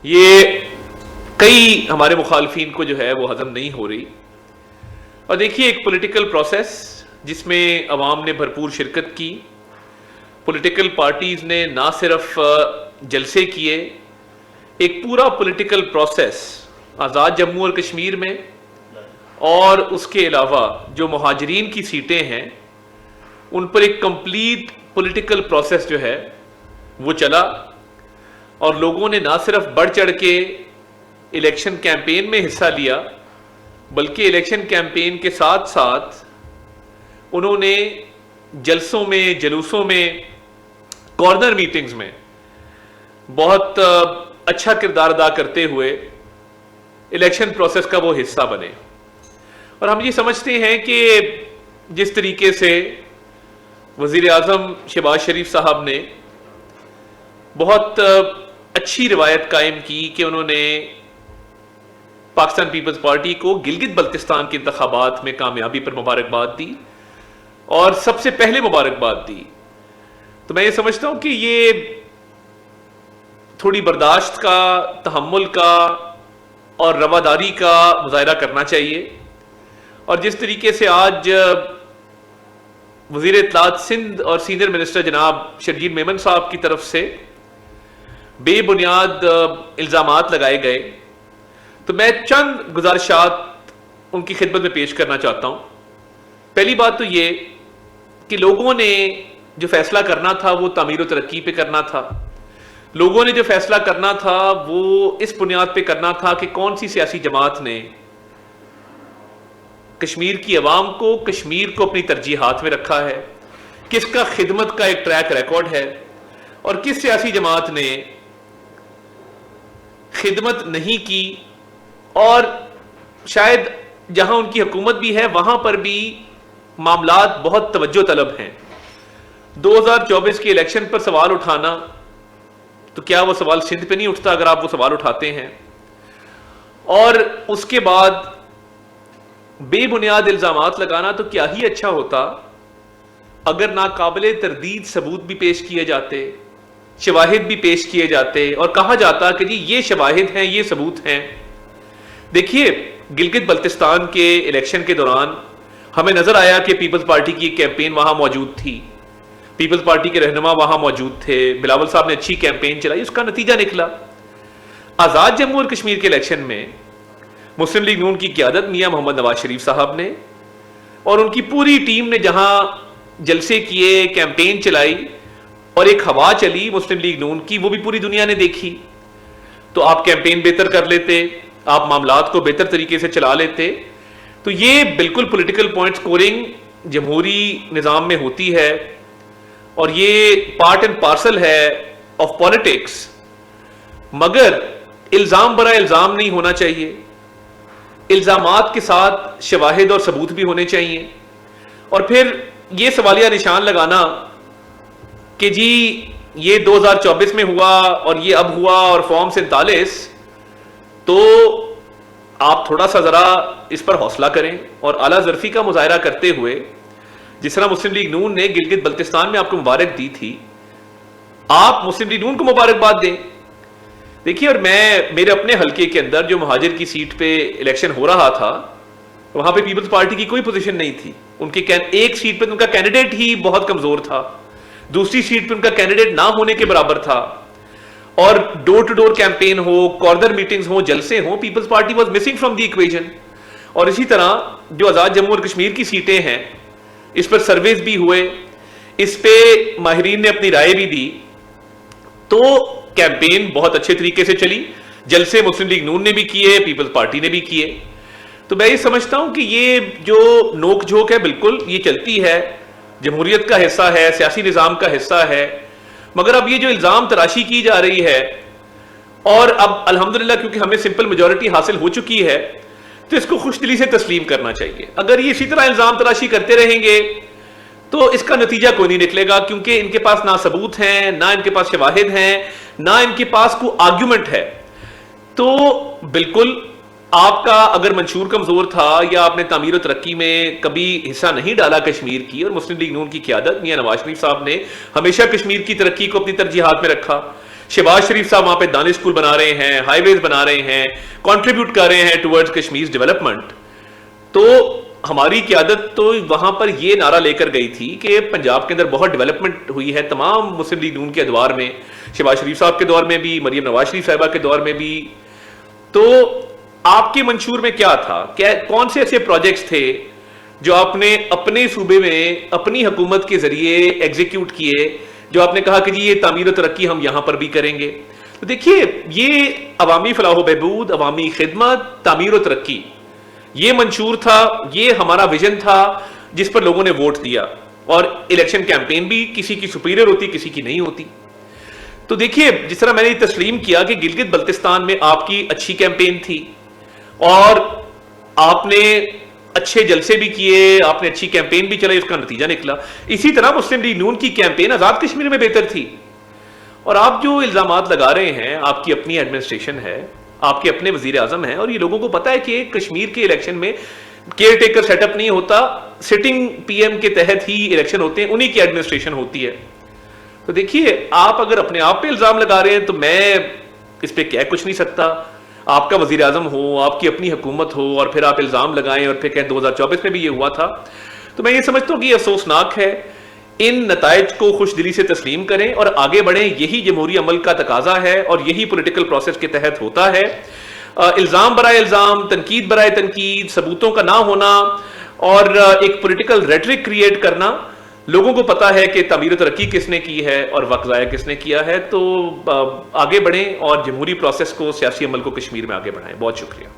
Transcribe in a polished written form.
ये कई हमारे मुखालफिन को जो है वो हजम नहीं हो रही। और देखिए, एक पॉलिटिकल प्रोसेस जिसमें अवाम ने भरपूर शिरकत की, पॉलिटिकल पार्टीज ने ना सिर्फ जलसे किए, एक पूरा पॉलिटिकल प्रोसेस आज़ाद जम्मू और कश्मीर में और उसके अलावा जो मुहाजिरीन की सीटें हैं उन पर एक कंप्लीट पॉलिटिकल प्रोसेस जो है वो चला। और लोगों ने ना सिर्फ बढ़ चढ़ के इलेक्शन कैंपेन में हिस्सा लिया, बल्कि इलेक्शन कैंपेन के साथ साथ उन्होंने जलसों में, जुलूसों में, कॉर्नर मीटिंग्स में बहुत अच्छा किरदार अदा करते हुए इलेक्शन प्रोसेस का वो हिस्सा बने। और हम ये समझते हैं कि जिस तरीके से वज़ीर आज़म शहबाज शरीफ साहब ने बहुत अच्छी रिवायत कायम की कि उन्होंने पाकिस्तान पीपल्स पार्टी को गिलगित बल्तिस्तान के इंतखाबात में कामयाबी पर मुबारकबाद दी और सबसे पहले मुबारकबाद दी, तो मैं ये समझता हूं कि ये थोड़ी बर्दाश्त का, तहम्मुल का और रवादारी का मुजाहरा करना चाहिए। और जिस तरीके से आज वज़ीर इत्तलात सिंध और सीनियर मिनिस्टर जनाब शर्जील मेमन साहब की तरफ से बेबुनियाद इल्ज़ामात लगाए गए, तो मैं चंद गुजारिशात उनकी खिदमत में पेश करना चाहता हूं। पहली बात तो ये कि लोगों ने जो फैसला करना था वो तामीर और तरक्की पे करना था। लोगों ने जो फैसला करना था वो इस बुनियाद पे करना था कि कौन सी सियासी जमात ने कश्मीर की अवाम को, कश्मीर को अपनी तरजीहात में रखा है, किसका खिदमत का एक ट्रैक रिकॉर्ड है और किस सियासी जमात ने खिदमत नहीं की। और शायद जहां उनकी हुकूमत भी है वहां पर भी मामलात बहुत तवज्जो तलब हैं। 2024 के इलेक्शन पर सवाल उठाना, तो क्या वो सवाल सिंध पे नहीं उठता अगर आप वो सवाल उठाते हैं? और उसके बाद बेबुनियाद इल्जामात लगाना, तो क्या ही अच्छा होता अगर नाकाबिले तरदीद सबूत भी पेश किए जाते, शवाहिद भी पेश किए जाते और कहा जाता कि जी ये शवाहिद हैं, ये सबूत हैं। देखिए, गिलगित बल्तिस्तान के इलेक्शन के दौरान हमें नजर आया कि पीपल्स पार्टी की एक कैंपेन वहां मौजूद थी, पीपल्स पार्टी के रहनुमा वहां मौजूद थे, बिलावल साहब ने अच्छी कैंपेन चलाई, उसका नतीजा निकला आजाद जम्मू और कश्मीर के इलेक्शन में मुस्लिम लीग नून की क़यादत मियां मोहम्मद नवाज शरीफ साहब ने और उनकी पूरी टीम ने जहां जलसे किए, कैंपेन चलाई और एक हवा चली मुस्लिम लीग नून की, वो भी पूरी दुनिया ने देखी। तो आप कैंपेन बेहतर कर लेते, आप मामलात को बेहतर तरीके से चला लेते। तो ये बिल्कुल पॉलिटिकल पॉइंट स्कोरिंग जमहूरी निज़ाम में होती है और ये पार्ट एंड पार्सल है ऑफ पॉलिटिक्स। मगर इल्ज़ाम बरा इल्ज़ाम नहीं होना चाहिए, इल्ज़ामात के साथ शवाहिद और सबूत भी होने चाहिए। और फिर ये सवालिया निशान लगाना कि जी ये 2024 में हुआ और ये अब हुआ और फॉर्म 47, तो आप थोड़ा सा जरा इस पर हौसला करें और आला ज़र्फी का मुजाहरा करते हुए, जिस तरह मुस्लिम लीग नून ने गिलगित बल्तिस्तान में आपको मुबारक दी थी, आप मुस्लिम लीग नून को मुबारकबाद दें। देखिए, और मैं मेरे अपने हलके के अंदर जो महाजिर की सीट पे इलेक्शन हो रहा था, वहां पे पीपल्स पार्टी की कोई पोजीशन नहीं थी। उनकी एक सीट पे उनका कैंडिडेट ही बहुत कमजोर था, दूसरी सीट पे उनका कैंडिडेट ना होने के बराबर था। और डोर टू डोर कैंपेन हो, कॉर्नर मीटिंग्स हो, जलसे हो, People's Party was missing from the equation. और इसी तरह जो आजाद जम्मू और कश्मीर की सीटें हैं, इस पर सर्वेस भी हुए, इस पे माहिरीन ने अपनी राय भी दी, तो कैंपेन बहुत अच्छे तरीके से चली। जलसे मुस्लिम लीग नून ने भी किए, पीपल्स पार्टी ने भी किए। तो मैं ये समझता हूं कि ये जो नोक झोंक है बिल्कुल ये चलती है, जमहूरियत का हिस्सा है, सियासी निज़ाम का हिस्सा है। मगर अब ये जो इल्ज़ाम तराशी की जा रही है, और अब अल्हम्दुलिल्लाह क्योंकि हमें सिंपल मेजॉरिटी हासिल हो चुकी है, तो इसको खुशदिली से तस्लीम करना चाहिए। अगर ये इसी तरह इल्ज़ाम तराशी करते रहेंगे तो इसका नतीजा कोई नहीं निकलेगा, क्योंकि इनके पास ना सबूत हैं, ना इनके पास शवाहिद हैं, ना इनके पास कोई आर्ग्यूमेंट है। तो बिल्कुल आपका अगर मंशूर कमजोर था या आपने तामीर और तरक्की में कभी हिस्सा नहीं डाला कश्मीर की, और मुस्लिम लीग नून की क़यादत मियां नवाज शरीफ साहब ने हमेशा कश्मीर की तरक्की को अपनी तरजीहात में रखा, शहबाज शरीफ साहब वहां पे दानिश स्कूल बना रहे हैं, हाईवेज बना रहे हैं, कंट्रीब्यूट कर रहे हैं टुवर्ड्स कश्मीर डेवलपमेंट। तो हमारी क़यादत तो वहां पर यह नारा लेकर गई थी कि पंजाब के अंदर बहुत डेवलपमेंट हुई है तमाम मुस्लिम लीग नून के दौर में, शहबाज शरीफ साहब के दौर में भी, मरियम नवाज शरीफ साहिबा के दौर में भी। तो आपके मंशूर में क्या था, क्या कौन से ऐसे प्रोजेक्ट्स थे जो आपने अपने सूबे में अपनी हुकूमत के जरिए एग्जीक्यूट किए, जो आपने कहा कि जी ये तामीर और तरक्की हम यहां पर भी करेंगे? तो देखिए, ये अवामी फलाह बहबूद, अवामी खिदमत, तामीर और तरक्की, ये मंशूर था, ये हमारा विजन था जिस पर लोगों ने वोट दिया। और इलेक्शन कैंपेन भी किसी की सुपीरियर होती, किसी की नहीं होती। तो देखिए, जिस तरह मैंने तस्लीम किया कि गिलगित बल्तिस्तान में आपकी अच्छी कैंपेन थी और आपने अच्छे जलसे भी किए, आपने अच्छी कैंपेन भी चलाई, उसका नतीजा निकला। इसी तरह मुस्लिम लीग नून की कैंपेन आजाद कश्मीर में बेहतर थी। और आप जो इल्जामात लगा रहे हैं, आपकी अपनी एडमिनिस्ट्रेशन है, आपके अपने वजीर आजम हैं, और ये लोगों को पता है कि कश्मीर के इलेक्शन में केयर टेकर सेटअप नहीं होता, सिटिंग पीएम के तहत ही इलेक्शन होते हैं, उन्हीं की एडमिनिस्ट्रेशन होती है। तो देखिए, आप अगर अपने आप पे इल्जाम लगा रहे हैं तो मैं इस पे कह कुछ नहीं सकता। आपका वजीर आजम हो, आपकी अपनी हुकूमत हो, और फिर आप इल्जाम लगाएं और फिर कहें 2024 में भी ये हुआ था, तो मैं ये समझता हूं कि ये अफसोसनाक है। इन नताइज को खुश दिली से तस्लीम करें और आगे बढ़ें, यही जमहूरी अमल का तकाजा है और यही पॉलिटिकल प्रोसेस के तहत होता है। इल्जाम बराए इल्जाम, तनकीद बराए तनकीद, सबूतों का ना होना और एक पॉलिटिकल रेटरिक क्रिएट करना, लोगों को पता है कि तामीर तरक्की किसने की है और वक्त ज़ाया किसने किया है। तो आगे बढ़ें और जमहूरी प्रोसेस को, सियासी अमल को कश्मीर में आगे बढ़ाएं। बहुत शुक्रिया।